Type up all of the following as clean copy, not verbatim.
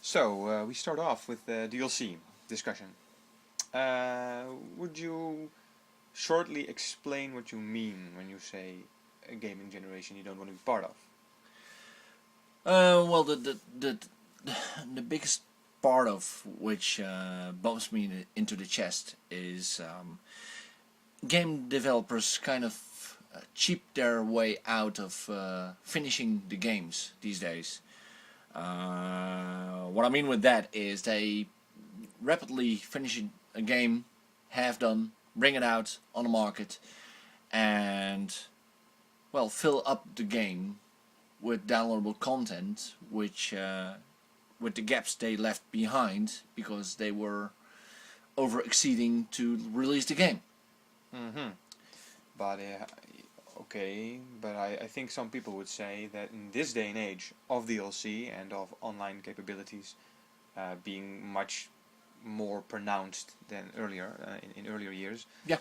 So, we start off with the DLC discussion. Would you shortly explain what you mean when you say a gaming generation you don't want to be part of? Well, the biggest part of which bumps me into the chest is game developers kind of cheap their way out of finishing the games these days. What I mean with that is they rapidly finish a game, half done, bring it out on the market, and well, fill up the game with downloadable content, which with the gaps they left behind because they were over exceeding to release the game. Mm-hmm. But okay, but I think some people would say that in this day and age of DLC and of online capabilities being much more pronounced than earlier in earlier years, Yeah.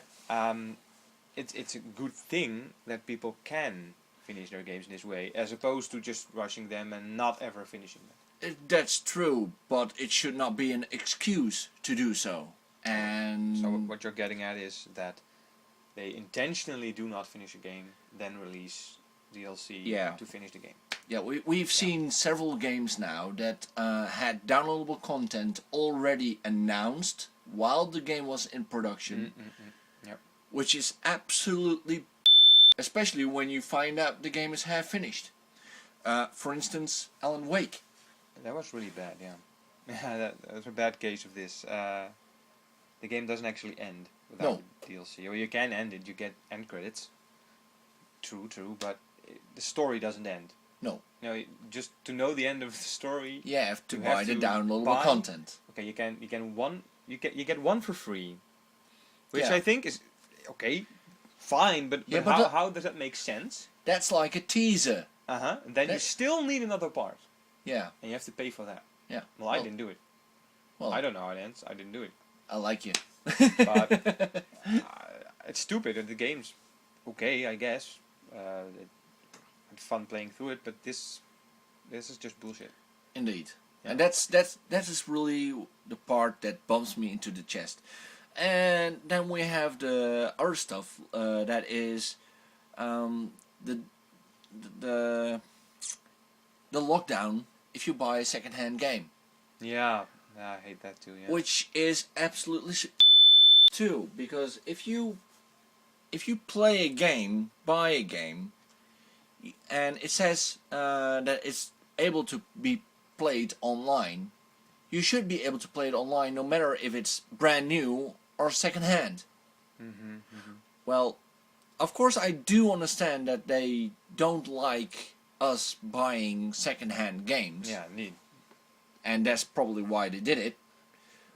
it's a good thing that people can finish their games in this way, as opposed to just rushing them and not ever finishing them. That's true, but it should not be an excuse to do so. And so what you're getting at is that they intentionally do not finish a game, then release DLC to finish the game. Yeah, we've seen several games now that had downloadable content already announced while the game was in production, Yep. which is absolutely, especially when you find out the game is half finished. For instance, Alan Wake. That was really bad, yeah. Yeah, that was a bad case of this. The game doesn't actually end without DLC. Or you can end it, you get end credits. True, but the story doesn't end. No. You know, just to know the end of the story, you have to buy the downloadable content. Okay, you get one for free, which I think is okay, fine, but how does that make sense? That's like a teaser. And then you still need another part. Yeah. And you have to pay for that. Yeah. Well, I didn't do it. Well, I don't know how it ends. I didn't do it. I like you. But it's stupid. The game's okay, I guess. Had fun playing through it, but this is just bullshit. Indeed. Yeah. And that is really the part that bumps me into the chest. And then we have the other stuff that is the lockdown if you buy a second-hand game. Yeah, I hate that too. Yeah. Which is absolutely too, because if you play a game, buy a game, and it says that it's able to be played online, you should be able to play it online no matter if it's brand new or second-hand. Well, of course I do understand that they don't like us buying second-hand games. Yeah, indeed. And that's probably why they did it.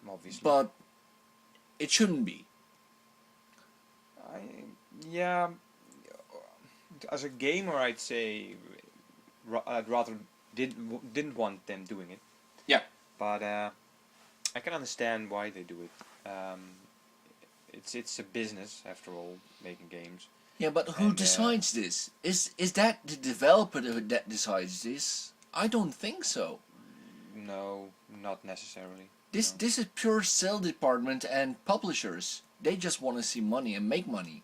Obviously. But it shouldn't be. Yeah, as a gamer, I'd say I'd rather didn't want them doing it. Yeah. But I can understand why they do it. It's a business after all, making games. Yeah, but who decides this? Is that the developer that decides this? I don't think so. No, not necessarily. This is pure sale department and publishers. They just want to see money and make money,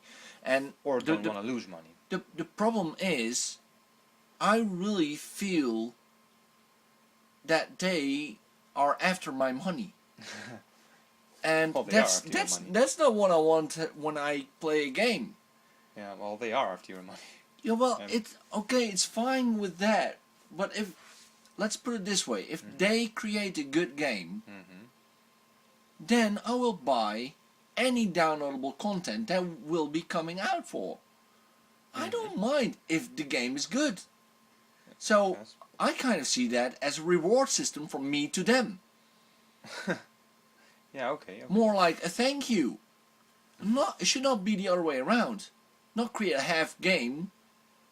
or don't want to lose money. The problem is, I really feel that they are after my money. And well, that's not what I want when I play a game. Yeah, well, they are after your money. Yeah, well, it's okay. It's fine with that, but let's put it this way: if they create a good game, then I will buy any downloadable content that will be coming out for. I don't mind if the game is good. So I kind of see that as a reward system from me to them. Yeah, okay. More like a thank you. It should not be the other way around. Not create a half game,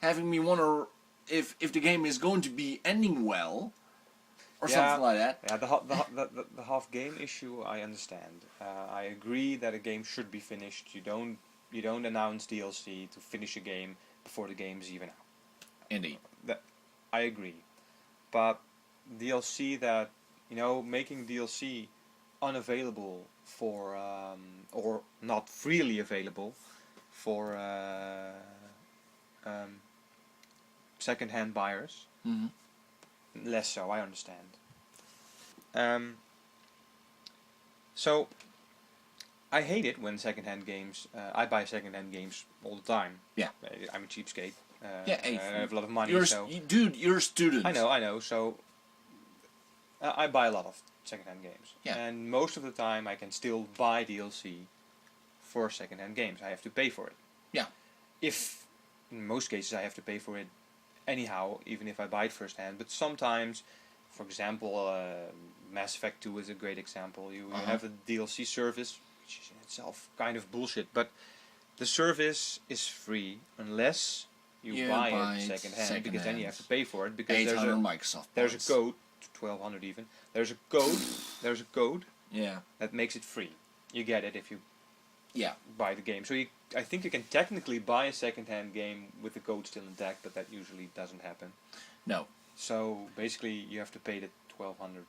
having me wonder if the game is going to be ending well, or something like that. Yeah, the half game issue I understand. I agree that a game should be finished. You don't announce DLC to finish a game before the game is even out. Indeed. I agree, but DLC that making DLC unavailable for or not freely available for second-hand buyers. Mm-hmm. Less so, I understand. So I hate it when second-hand games. I buy second-hand games all the time. Yeah. I'm a cheapskate. Hey, I have a lot of money, dude, you're a student. I know. So I buy a lot of second-hand games, Yeah. and most of the time I can still buy DLC for second-hand games. I have to pay for it. Yeah. If in most cases I have to pay for it anyhow, even if I buy it first-hand. But sometimes, for example, Mass Effect 2 is a great example. You have a DLC service, which is in itself kind of bullshit, but the service is free unless you buy it second-hand, because then you have to pay for it, because there's a code, 1200 even. There's a code Yeah. that makes it free. You get it if you Yeah. buy the game. So I think you can technically buy a second-hand game with the code still intact, but that usually doesn't happen. No. So basically, you have to pay the 1200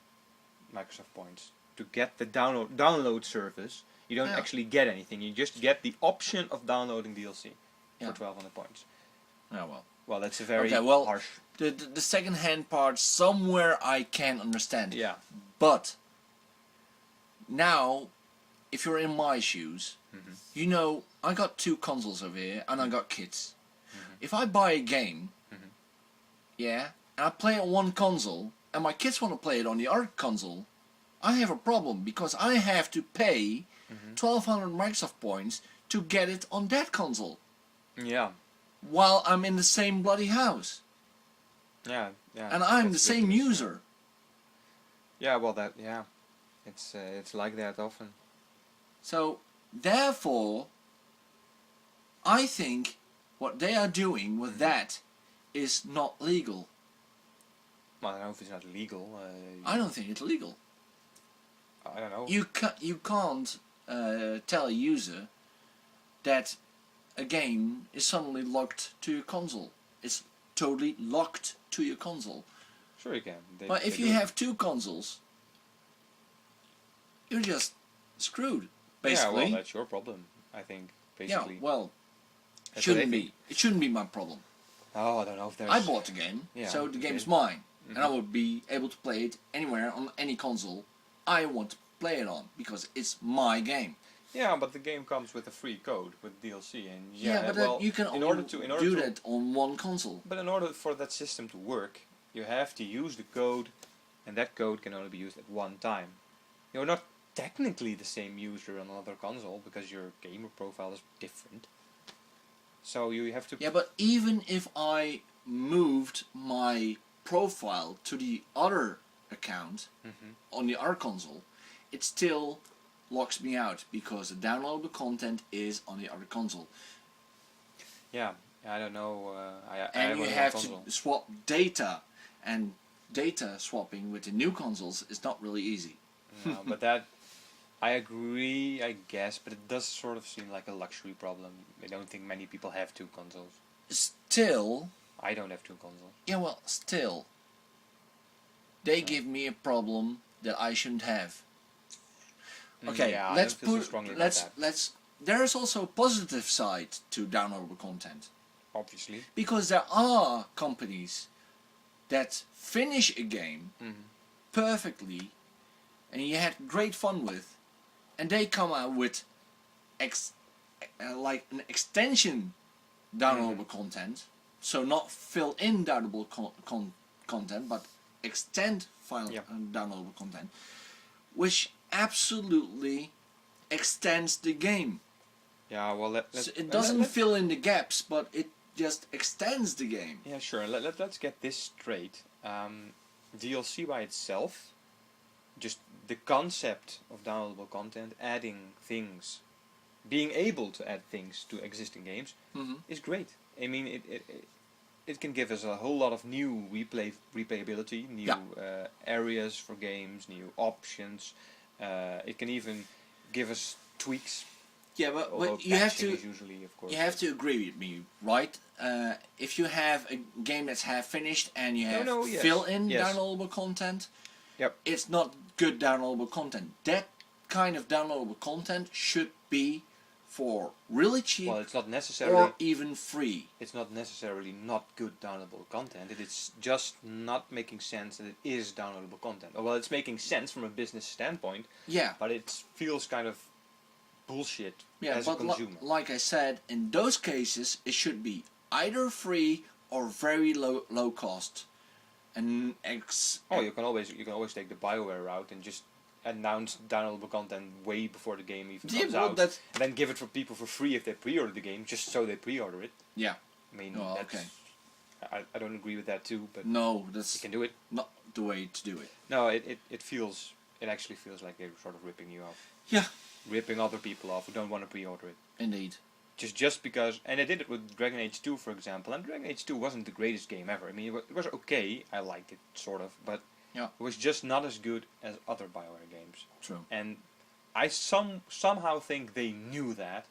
Microsoft points to get the download service. You don't actually get anything. You just get the option of downloading DLC for 1200 points. Oh well. Well, that's a very harsh. The second-hand part somewhere I can understand. Yeah. But now, if you're in my shoes, I got 2 consoles over here and I got kids. If I buy a game, and I play it on one console, and my kids want to play it on the other console, I have a problem, because I have to pay 1200 Microsoft points to get it on that console. Yeah. While I'm in the same bloody house. Yeah. And I'm the same user. Yeah, well, it's like that often. So, therefore, I think what they are doing with that is not legal. Well, I don't know if it's not legal. I don't think it's legal. I don't know. You can't tell a user that a game is suddenly locked to your console. It's totally locked to your console. Sure you can. But if you have 2 consoles, you're just screwed, basically. Yeah, well, that's your problem, I think, basically. Yeah, well, That's shouldn't what I be. think. It shouldn't be my problem. Oh, I don't know if there's... I bought the game, so the game is mine. And I Mhm. would be able to play it anywhere on any console I want to play it on, because it's my game. Yeah, but the game comes with a free code with DLC, and But well, you can in only order do that on one console. But in order for that system to work, you have to use the code, and that code can only be used at one time. You're not technically the same user on another console, because your gamer profile is different. So you have to... Yeah, but even if I moved my profile to the other account on the other console, it still locks me out, because the downloadable content is on the other console. Yeah, I don't know. And you have to swap data, and data swapping with the new consoles is not really easy. No, but that... I agree, I guess, but it does sort of seem like a luxury problem. I don't think many people have 2 consoles. Still... I don't have 2 consoles. Yeah, well, still... They give me a problem that I shouldn't have. Okay, yeah, let's I don't feel so put... strongly let's... about that. let's... There is also a positive side to downloadable content. Obviously. Because there are companies that finish a game perfectly, and you had great fun with, and they come out with like an extension downloadable content, so not fill in downloadable content, but extend downloadable content, which absolutely extends the game. Yeah, well, So it doesn't fill in the gaps, but it just extends the game. Yeah, sure. Let's get this straight. DLC by itself, just the concept of downloadable content, adding things, being able to add things to existing games, is great. I mean, it can give us a whole lot of new replayability, new areas for games, new options. It can even give us tweaks. Yeah, but you have to usually, of course, you have to agree with me, right? If you have a game that's half finished and you have fill-in downloadable content, Yep. it's not good downloadable content. That kind of downloadable content should be for really cheap Well, it's not necessarily. or even free. It's not necessarily not good downloadable content. It is just not making sense that it is downloadable content. Well, it's making sense from a business standpoint, Yeah. but it feels kind of bullshit Yeah, as a but consumer. like I said, in those cases, it should be either free or very low cost. And You can always take the BioWare route and just announce downloadable content way before the game even comes out, and then give it for people for free if they pre-order the game, just so they pre-order it. Yeah. I mean, Oh, that's, okay. I don't agree with that too, but No, that's you can do it. not the way to do it. No, it actually feels like they're sort of ripping you off. Yeah. Ripping other people off who don't want to pre-order it. Indeed. Just because, and they did it with Dragon Age 2, for example, and Dragon Age 2 wasn't the greatest game ever. I mean, it was okay, I liked it, sort of, but yeah, it was just not as good as other BioWare games. True. And I somehow think they knew that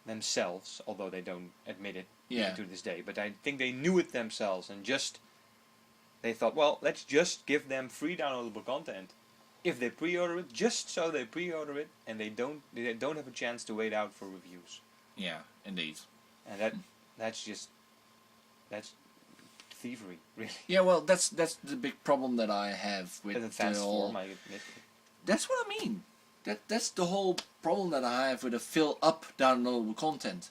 themselves, although they don't admit it even to this day, but I think they knew it themselves, and they thought, well, let's just give them free downloadable content if they pre-order it, just so they pre-order it, and they don't have a chance to wait out for reviews. Yeah, indeed. And that's thievery, really. Yeah, well, that's the big problem that I have with In a fast form, I admit. That's what I mean. That's the whole problem that I have with a fill up downloadable content.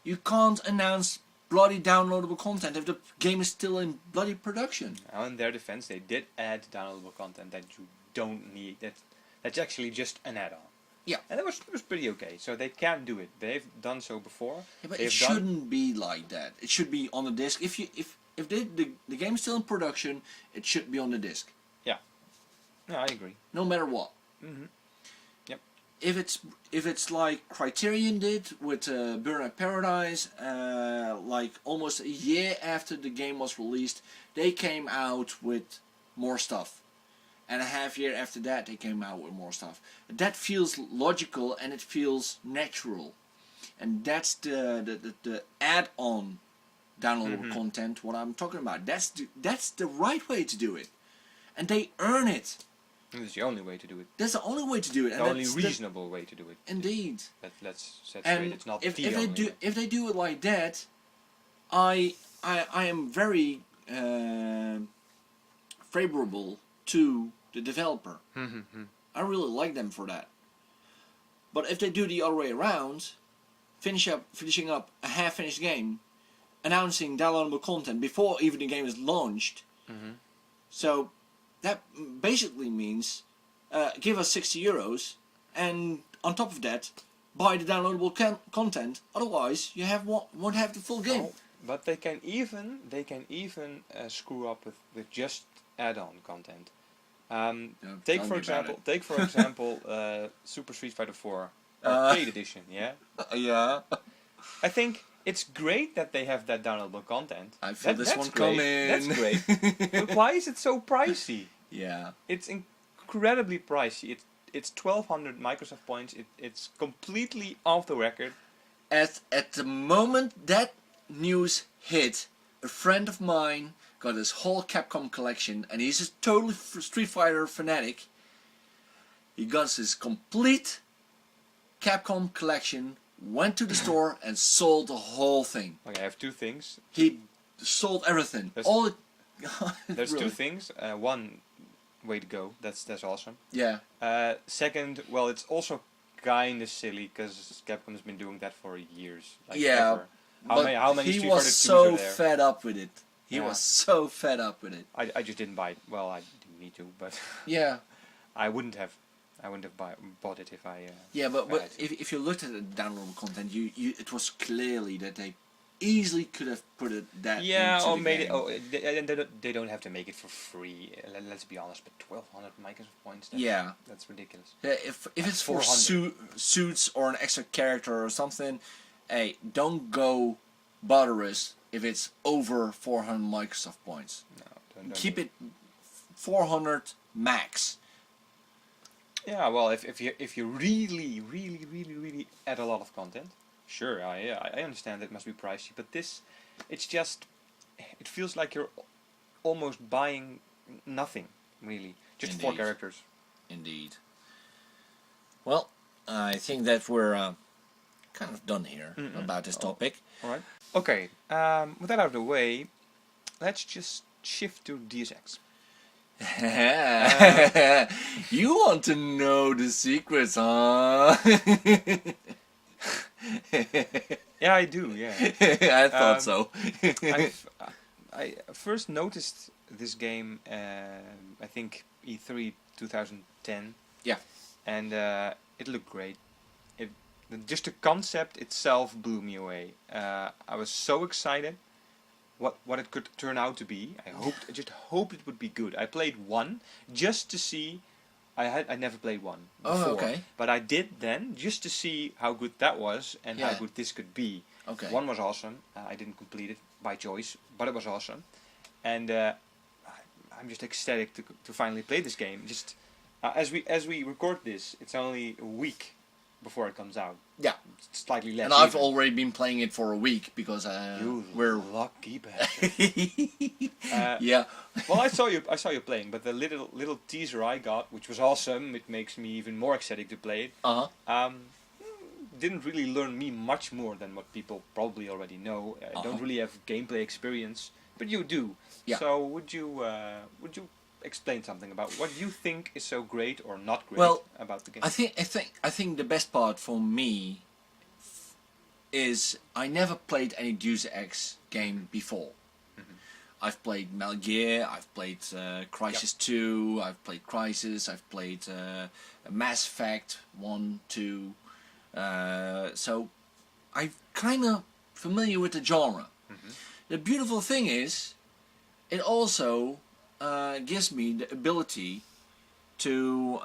You can't announce bloody downloadable content if the game is still in bloody production. Now, in their defense, they did add downloadable content that you don't need. That's actually just an add-on. Yeah. And it was pretty okay. So they can do it. They've done so before. Yeah, but it shouldn't be like that. It should be on the disc. If the game is still in production, it should be on the disc. Yeah. No, I agree. No matter what. Yep. If it's like Criterion did with Burnout Paradise, like almost a year after the game was released, they came out with more stuff. And a half year after that, they came out with more stuff. That feels logical and it feels natural. And that's the add-on downloadable content, what I'm talking about. That's the right way to do it. And they earn it. That's the only way to do it. That's the only way to do it. The only reasonable way to do it. Indeed. Let's set straight. It's not if the only way. If they do it like that, I am very favorable to the developer. I really like them for that. But if they do the other way around, finishing up a half-finished game, announcing downloadable content before even the game is launched, so that basically means give us €60, and on top of that, buy the downloadable content. Otherwise, you won't have the full game. Oh, but they can even screw up with just add-on content. Take for example Super Street Fighter 4 Arcade Edition. Yeah. Yeah. I think it's great that they have that downloadable content. I feel this one coming. coming. That's great. But why is it so pricey? Yeah. It's incredibly pricey. It's 1,200 Microsoft points. It's completely off the record. At the moment that news hit, a friend of mine got his whole Capcom collection, and he's a total Street Fighter fanatic. He got his complete Capcom collection, went to the store and sold the whole thing. Okay, I have two things. He sold everything. There's really. two things. One, way to go. That's awesome. Yeah. Second, well, it's also kind of silly because Capcom has been doing that for years. Like Yeah. ever. How many he Street was Fighter 2s so are there? fed up with it. He Yeah. was so fed up with it. I just didn't buy it. Well, I didn't need to, but Yeah. I wouldn't have bought it if I. Yeah, but Right. if you looked at the downloadable content, it was clearly that they easily could have put that Yeah, into or the made game. it. Oh, they don't have to make it for free. Let's be honest. But 1,200 Microsoft points. That's ridiculous. Yeah, if it's for 400. suits or an extra character or something, hey, don't go bother us if it's over 400 Microsoft points. No, don't Keep it 400 max. Yeah, well, if you really add a lot of content, sure, I understand it must be pricey, but it feels like you're almost buying nothing. really. Just 4 Indeed. characters. Indeed. Well, I think that we're kind of done here about this topic. Alright. Okay, with that out of the way, let's just shift to Deus Ex. You want to know the secrets, huh? Yeah, I do, yeah. I thought so. I first noticed this game, I think E3 2010. Yeah. And it looked great. Just the concept itself blew me away. I was so excited what it could turn out to be. I just hoped it would be good. I played 1 just to see. I never played 1 before, okay. but I did then just to see how good that was and how good this could be. Okay. 1 was awesome. I didn't complete it by choice, but it was awesome, and I'm just ecstatic to finally play this game. Just as we record this, it's only a week before it comes out. Yeah. Slightly less. And I've even. already been playing it for a week because we're lucky bastard. yeah. Well, I saw you playing, but the little teaser I got, which was awesome, it makes me even more excited to play it. Didn't really learn me much more than what people probably already know. I don't really have gameplay experience, but you do. Yeah. So would you explain something about what you think is so great or not great about the game? I think the best part for me is I never played any Deus Ex game before. I've played Metal Gear, I've played Crysis 2, I've played Crysis, I've played Mass Effect 1, 2. So I'm kind of familiar with the genre. The beautiful thing is, it also gives me the ability to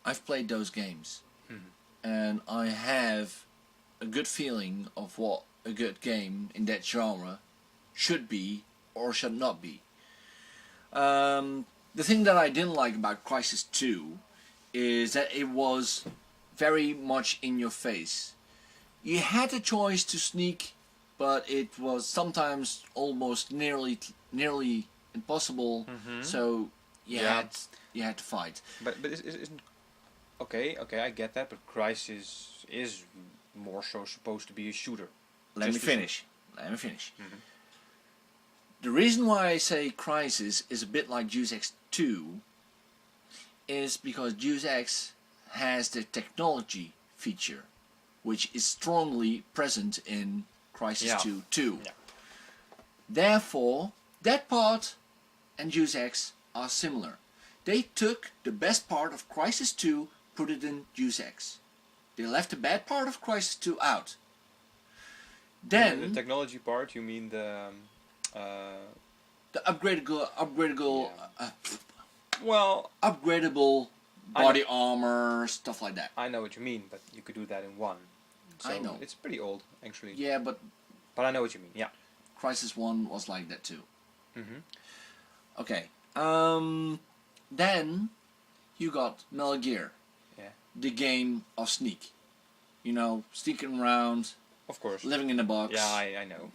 I've played those games and I have a good feeling of what a good game in that genre should be or should not be. The thing that I didn't like about Crysis 2 is that it was very much in your face. You had a choice to sneak, but it was sometimes almost nearly impossible. So you had to fight. But isn't okay? I get that, but Crysis is more so supposed to be a shooter. Let me finish. The reason why I say Crysis is a bit like Deus Ex 2 is because Deus Ex has the technology feature, which is strongly present in Crysis 2 too. Yeah. Therefore, that part and Deus Ex are similar. They took the best part of Crysis 2, put it in Deus Ex. They left the bad part of Crysis 2 out. Then the technology part, you mean the upgradable upgradable body armor, stuff like that. I know what you mean, but you could do that in 1. So I know. It's pretty old, actually. Yeah, but I know what you mean. Yeah. Crysis 1 was like that too. Mhm. Okay. Then you got Metal Gear. Yeah. The game of sneak. You know, sneaking around, Of course. living in the box. Yeah, I know.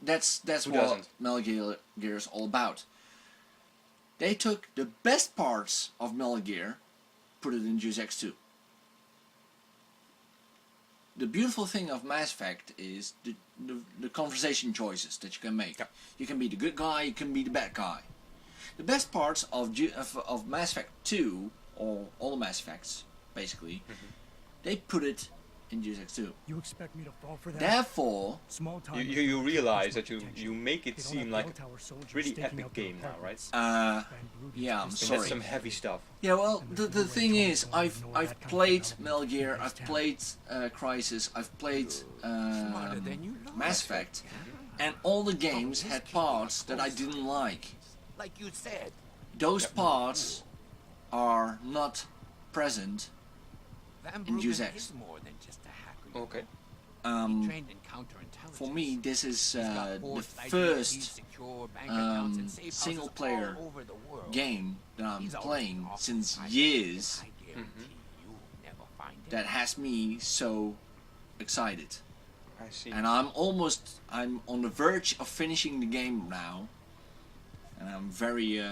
That's Who what doesn't? Metal Gear is all about. They took the best parts of Metal Gear, put it in Deus Ex 2. The beautiful thing of Mass Effect is the conversation choices that you can make. Yeah. You can be the good guy, you can be the bad guy. The best parts of Mass Effect 2, or all the Mass Effects, basically, they put it in Deus Ex 2. You expect me to fall for that? Therefore, Small time You realize that you make it seem like a pretty epic game now, right? yeah, I'm And sorry. that's some heavy stuff. Yeah, well, the thing is, I've played Metal Gear, I've played Crysis, I've played Mass Effect, and all the games had parts that I didn't like. Like you said. Those parts are not present Van in Deus Bruggen Ex. is more than just a hacker. you Okay. know. Trained in counterintelligence. For me, this is He's got the forged IDs, first secure bank accounts, and safe houses single-player all over the world. game that I'm He's always playing off since the years I guarantee you'll never find him. that has me so excited. I see. And I'm on the verge of finishing the game now, and I'm very,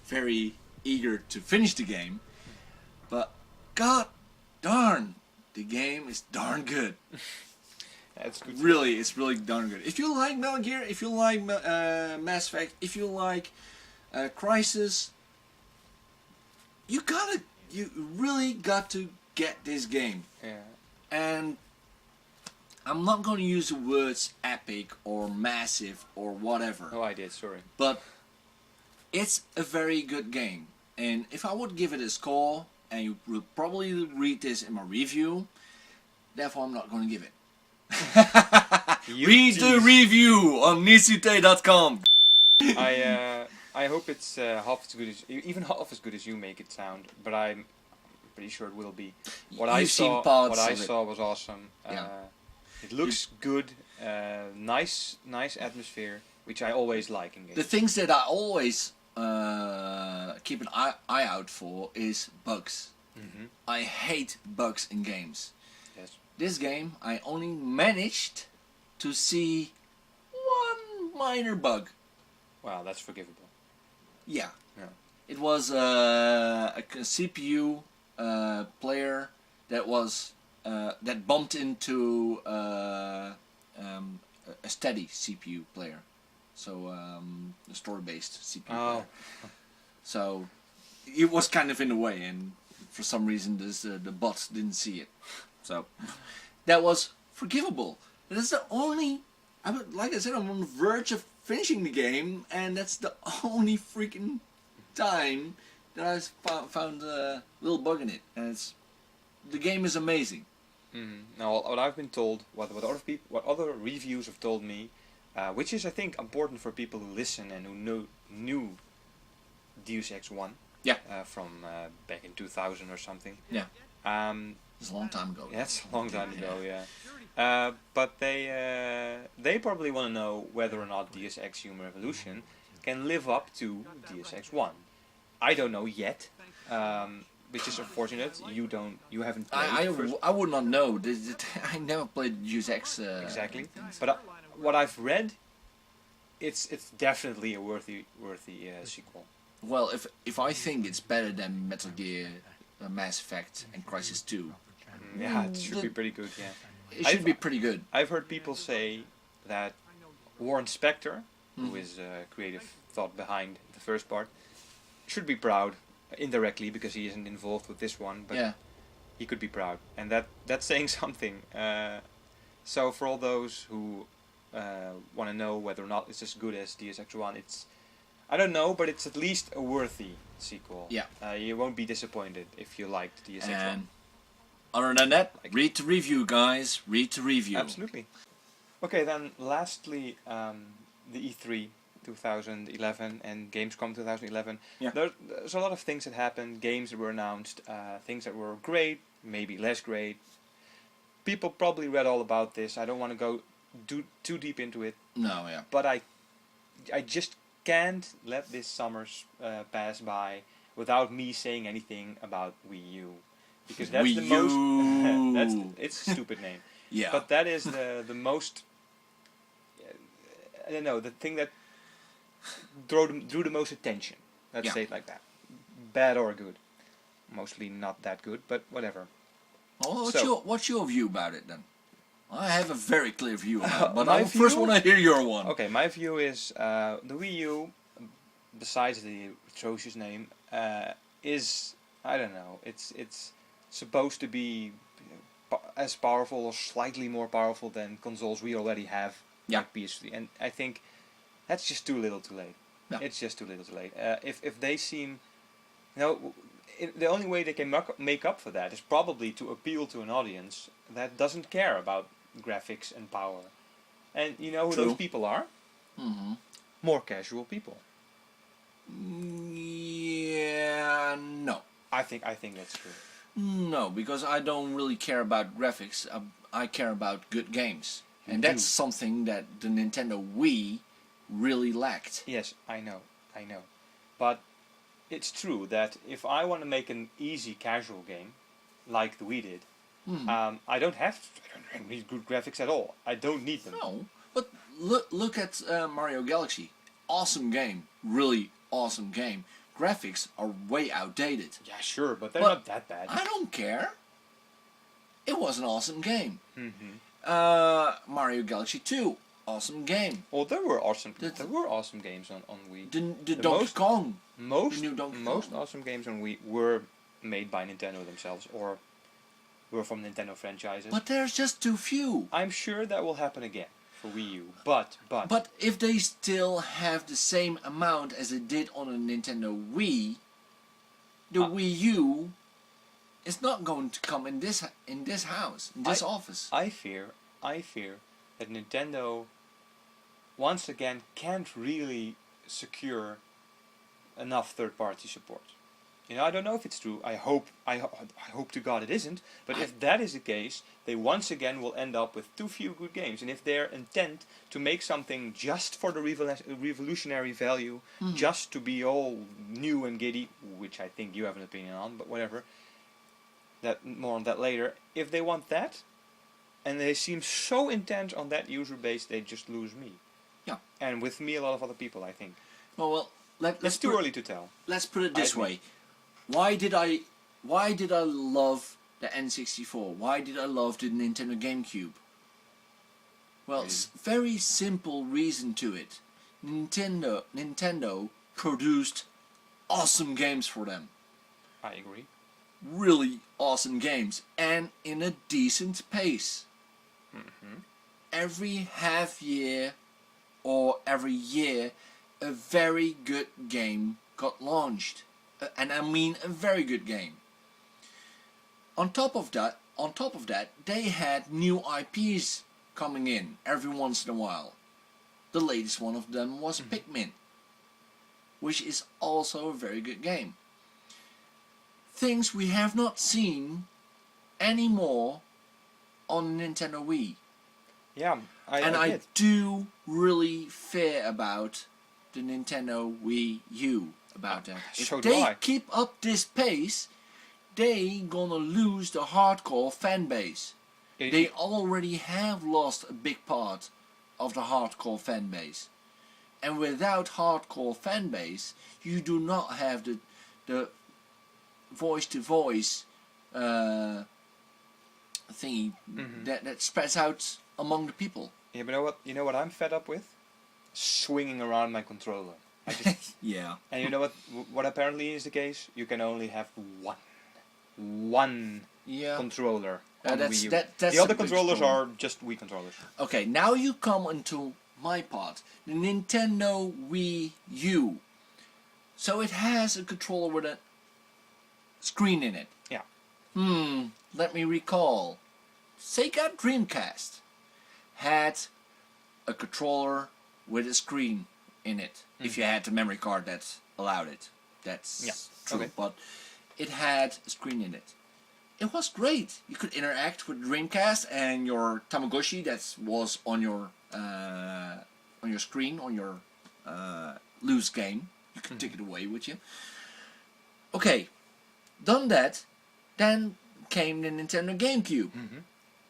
very eager to finish the game. But god darn, the game is darn good. That's good. Really, it's really darn good. If you like Metal Gear, if you like Mass Effect, if you like Crisis, you really got to get this game. Yeah. And I'm not going to use the words epic or massive or whatever, Oh, I did. Sorry. but it's a very good game. And if I would give it a score, and you will probably read this in my review, therefore I'm not going to give it. Read the tease. review on nisute.com. I hope it's half as good as even half as good as you make it sound, but I'm pretty sure it will be. You've seen parts what I of it. saw was awesome. Yeah. It looks good. Nice atmosphere, which I always like in games. The things that I always keep an eye out for is bugs. Mm-hmm. I hate bugs in games. Yes. This game, I only managed to see one minor bug. Wow, that's forgivable. Yeah. Yeah. It was a CPU player that was that bumped into a steady CPU player, so a store-based CPU Oh. player. So it was kind of in the way, and for some reason the bots didn't see it. So that was forgivable. That's the only. Like I said, I'm on the verge of finishing the game, and that's the only freaking time that I found a little bug in it. And the game is amazing. Now, what I've been told, what other reviews have told me, which is I think important for people who listen and who knew Deus Ex 1. Yeah. From back in 2000 or something. Yeah. It's a long time ago. That's a long time ago, yeah. But they probably want to know whether or not Deus Ex Human Revolution can live up to Deus Ex 1. I don't know yet, which is unfortunate. You haven't played the first. I would not know. I never played Deus Ex. Exactly. But what I've read, it's definitely a worthy sequel. Well, if I think it's better than Metal Gear, Mass Effect, and Crisis 2, Yeah, it should be pretty good. Yeah. it should be pretty good. I've heard people say that Warren Spector, who is creative thought behind the first part, should be proud indirectly because he isn't involved with this one, but Yeah. he could be proud, and that's saying something. So for all those who want to know whether or not it's as good as Deus Ex 1, I don't know, but it's at least a worthy sequel. Yeah. You won't be disappointed if you liked Deus Ex 1. And other than that, read the review, guys. Read the review. Absolutely. Okay, then lastly, the E3 2011 and Gamescom 2011. Yeah. There's a lot of things that happened, games that were announced, things that were great, maybe less great. People probably read all about this. I don't want to go too deep into it, No, yeah. but I just can't let this summer pass by without me saying anything about Wii U. Because that's the Wii most... U. it's a stupid name. Yeah. But that is the most... I don't know, the thing that drew the most attention. Let's Yeah. say it like that. Bad or good. Mostly not that good, but whatever. Well, So- what's your view about it then? I have a very clear view about it, but My I first view? want to hear your one. Okay, my view is the Wii U, besides the atrocious name, is, I don't know, it's supposed to be as powerful or slightly more powerful than consoles we already have, Yeah. like PS3, and I think that's just too little too late. Yeah. It's just too little too late. If they seem, the only way they can make up for that is probably to appeal to an audience that doesn't care about graphics and power. And you know who True. those people are? Mm-hmm. More casual people. Yeah, no. I think that's true. No, because I don't really care about graphics. I care about good games. You And that's do. something that the Nintendo Wii really lacked. Yes, I know. But it's true that if I want to make an easy casual game, like the Wii did, I don't need good graphics at all. I don't need them. No, but look at Mario Galaxy. Awesome game, really awesome game. Graphics are way outdated. Yeah, sure, but they're But not that bad. I don't care. It was an awesome game. Mario Galaxy 2, awesome game. Well, there were awesome games on Wii. The Donkey Kong. Most new Donkey most Kong. awesome games on Wii were made by Nintendo themselves or were from Nintendo franchises. But there's just too few. I'm sure that will happen again for Wii U. But But if they still have the same amount as they did on a Nintendo Wii, the Wii U is not going to come in this house, in this office. I fear that Nintendo once again can't really secure enough third-party support. You know, I don't know if it's true. I hope to God it isn't. But if that is the case, they once again will end up with too few good games. And if their intent to make something just for the revolutionary value, just to be all new and giddy, which I think you have an opinion on, but whatever. That more on that later. If they want that, and they seem so intent on that user base, they just lose me. Yeah. And with me, a lot of other people, I think. Well, let's It's too early to tell. Let's put it this I way. Why did I love the N64? Why did I love the Nintendo GameCube? Well, very simple reason to it. Nintendo produced awesome games for them. I agree. Really awesome games, and in a decent pace. Every half year or every year, a very good game got launched. And I mean a very good game. On top of that, they had new IPs coming in every once in a while. The latest one of them was Pikmin, which is also a very good game. Things we have not seen anymore on Nintendo Wii. Yeah, I do really fear about the Nintendo Wii U about that. So If do they I. keep up this pace, they gonna lose the hardcore fan base. They already have lost a big part of the hardcore fan base. And without hardcore fan base, you do not have the voice-to-voice thingy that spreads out among the people. Yeah, but you know what I'm fed up with? Swinging around my controller. I just, Yeah. and you know what apparently is the case? You can only have one Yeah. controller on that's- Wii U. that's The a other big controllers problem. are just Wii controllers. Okay, now you come into my part. The Nintendo Wii U. So it has a controller with a screen in it. Yeah. Let me recall. Sega Dreamcast had a controller with a screen in it. If you had the memory card that allowed it. That's true. Okay. But it had a screen in it. It was great. You could interact with Dreamcast and your Tamagotchi that was on your screen, on your loose game. You could take it away with you. Okay, done that. Then came the Nintendo GameCube,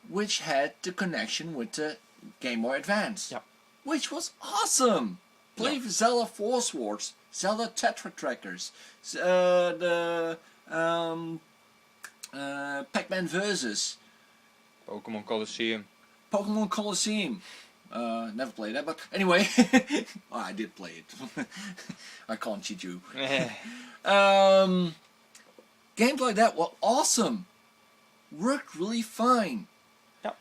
which had the connection with the Game Boy Advance, Yep. which was awesome. Play Zelda Force Wars, Zelda Tetra Trackers, the Pac-Man Versus, Pokemon Colosseum. Pokemon Colosseum. Never played that, but anyway, oh, I did play it. I can't cheat you. Games like that were awesome. Worked really fine. Yep.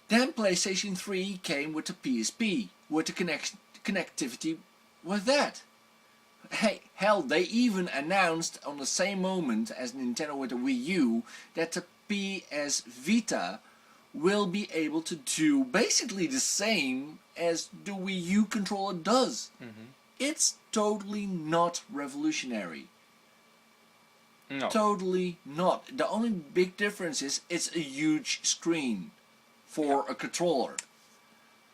Then PlayStation 3 came with the PSP, with the connectivity with that. Hey, hell, they even announced on the same moment as Nintendo with the Wii U that the PS Vita will be able to do basically the same as the Wii U controller does. It's totally not revolutionary. No. Totally not. The only big difference is it's a huge screen for a controller.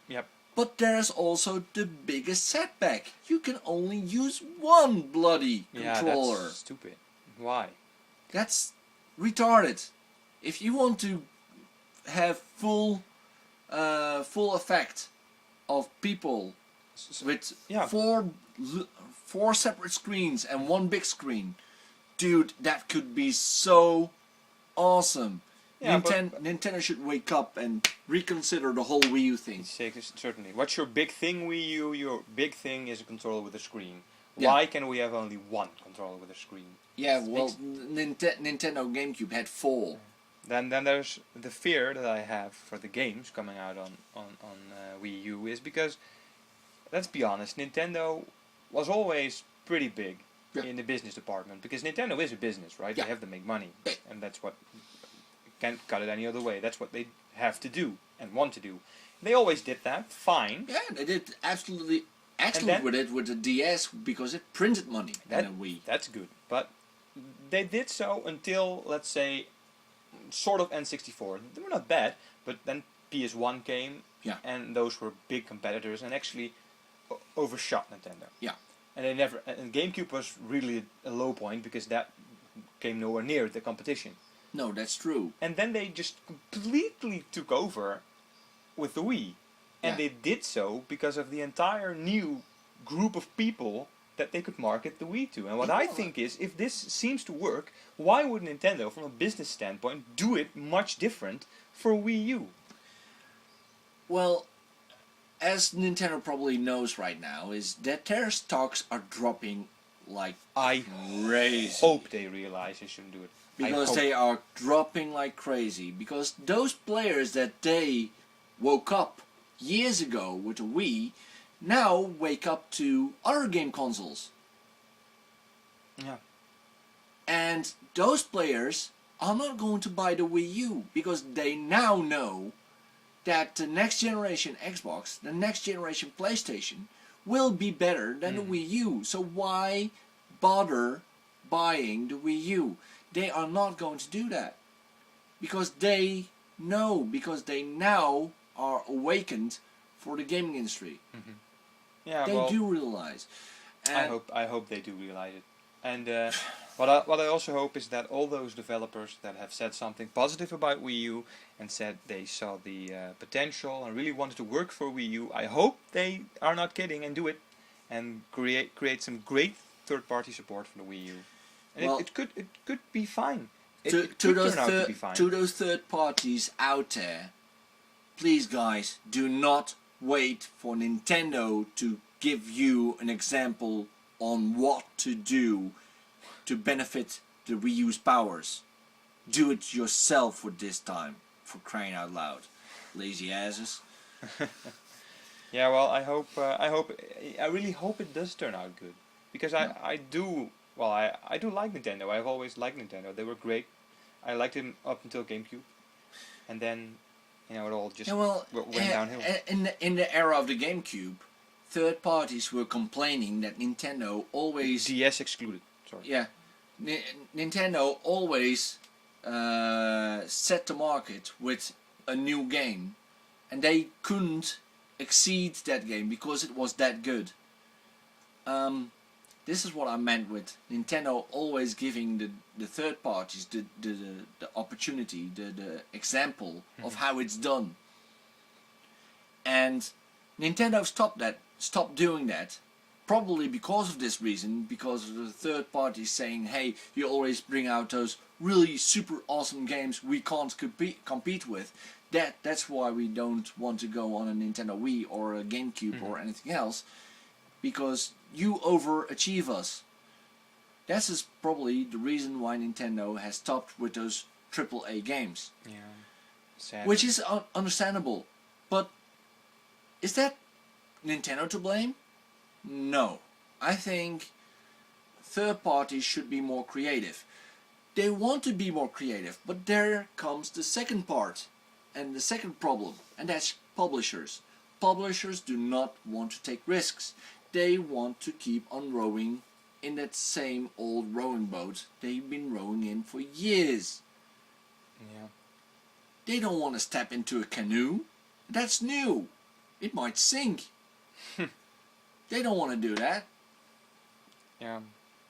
Yep. But there's also the biggest setback. You can only use one bloody controller. That's stupid. Why? That's retarded. If you want to have full effect of people with yeah. four separate screens and one big screen. Dude, that could be so awesome. Yeah, but Nintendo should wake up and reconsider the whole Wii U thing. certainly. What's your big thing, Wii U? Your big thing is a controller with a screen. Yeah. Why can we have only one controller with a screen? Yeah, well, Nintendo GameCube had 4. Then there's the fear that I have for the games coming out on Wii U is because, let's be honest, Nintendo was always pretty big in the business department because Nintendo is a business, right? Yeah. They have to make money, and that's what, can't cut it any other way. That's what they have to do and want to do. They always did that, fine. Yeah, they did absolutely excellent with it with the DS because it printed money than a Wii. That's good, but they did so until, let's say, sort of N64. They were not bad, but then PS1 came, and those were big competitors and actually overshot Nintendo. Yeah. And they never. And GameCube was really a low point because that came nowhere near the competition. No, that's true. And then they just completely took over with the Wii, and they did so because of the entire new group of people that they could market the Wii to. And what I think is, if this seems to work, why would Nintendo, from a business standpoint, do it much different for Wii U? Well, as Nintendo probably knows right now, is that their stocks are dropping like crazy. Hope they realize they shouldn't do it. Because they are dropping like crazy. Because those players that they woke up years ago with the Wii now wake up to other game consoles. Yeah. And those players are not going to buy the Wii U because they now know that the next generation Xbox, the next generation PlayStation will be better than the Wii U. So why bother buying the Wii U? They are not going to do that because they know, because they now are awakened for the gaming industry. Yeah, they do realize. And I hope they do realize it. And what I also hope is that all those developers that have said something positive about Wii U and said they saw the potential and really wanted to work for Wii U, I hope they are not kidding and do it and create some great third-party support for the Wii U. And well, it could be fine. It to could those turn out to be fine. To those third parties out there, please guys, do not wait for Nintendo to give you an example on what to do to benefit the Wii U's powers. Do it yourself for this time, for crying out loud. Lazy asses. Yeah, well, I really hope it does turn out good. Because I do like Nintendo. I've always liked Nintendo. They were great. I liked them up until GameCube. And then, it all just went downhill. In the era of the GameCube, third parties were complaining that Nintendo always... DS excluded, sorry. Yeah. Nintendo always set the market with a new game. And they couldn't exceed that game because it was that good. This is what I meant with Nintendo always giving the third parties the opportunity, the example of how it's done. And Nintendo stopped doing that, probably because of this reason, because of the third parties saying, hey, you always bring out those really super awesome games we can't compete with. That's why we don't want to go on a Nintendo Wii or a GameCube or anything else, because you overachieve us. This is probably the reason why Nintendo has stopped with those AAA games. Yeah, sad. Which is understandable. But is that Nintendo to blame? No. I think third parties should be more creative. They want to be more creative, but there comes the second part and the second problem, and that's publishers. Publishers do not want to take risks. They want to keep on rowing in that same old rowing boat they've been rowing in for years. Yeah. They don't want to step into a canoe. That's new. It might sink. They don't want to do that. Yeah.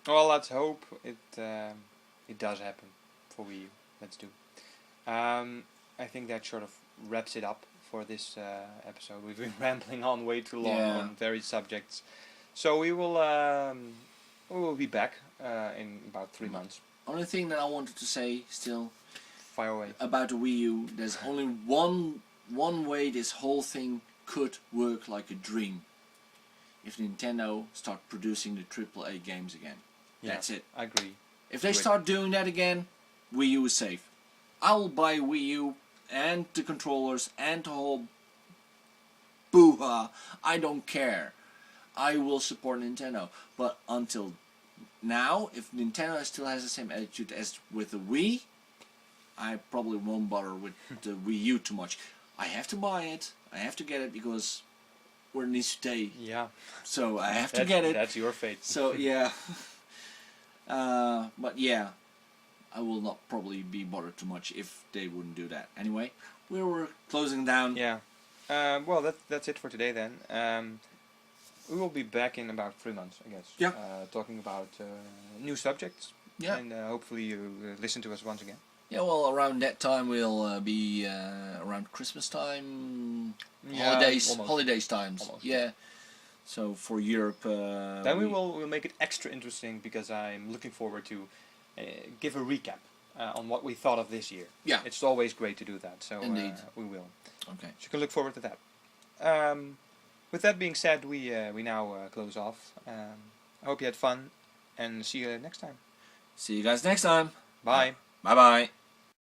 Well, let's hope it does happen for Wii U. Let's do. I think that sort of wraps it up for this episode. We've been rambling on way too long Yeah. on various subjects. So we will be back in about 3 months. Only thing that I wanted to say still Fire away. about the Wii U, there's only one way this whole thing could work like a dream. If Nintendo start producing the AAA games again. Yeah, That's it. I agree. If they Good. start doing that again, Wii U is safe. I will buy Wii U and the controllers and the whole boo-ha. I don't care. I will support Nintendo. But until now, if Nintendo still has the same attitude as with the Wii, I probably won't bother with the Wii U too much. I have to buy it. I have to get it because we're in stay. Yeah. So I have to get it. That's your fate. So yeah. But yeah, I will not probably be bothered too much if they wouldn't do that. Anyway, we were closing down. Yeah. Well, that's it for today then. We will be back in about 3 months, I guess. Yeah. Talking about new subjects. Yeah. And hopefully you listen to us once again. Yeah, well, around that time we'll be around Christmas time, Yeah, almost. holidays times. Almost. Yeah. So for Europe. Then we'll make it extra interesting because I'm looking forward to give a recap on what we thought of this year. Yeah. It's always great to do that. So Indeed. we will. Okay. So you can look forward to that. With that being said, we now close off. I hope you had fun, and see you next time. See you guys next time. Bye. Bye bye.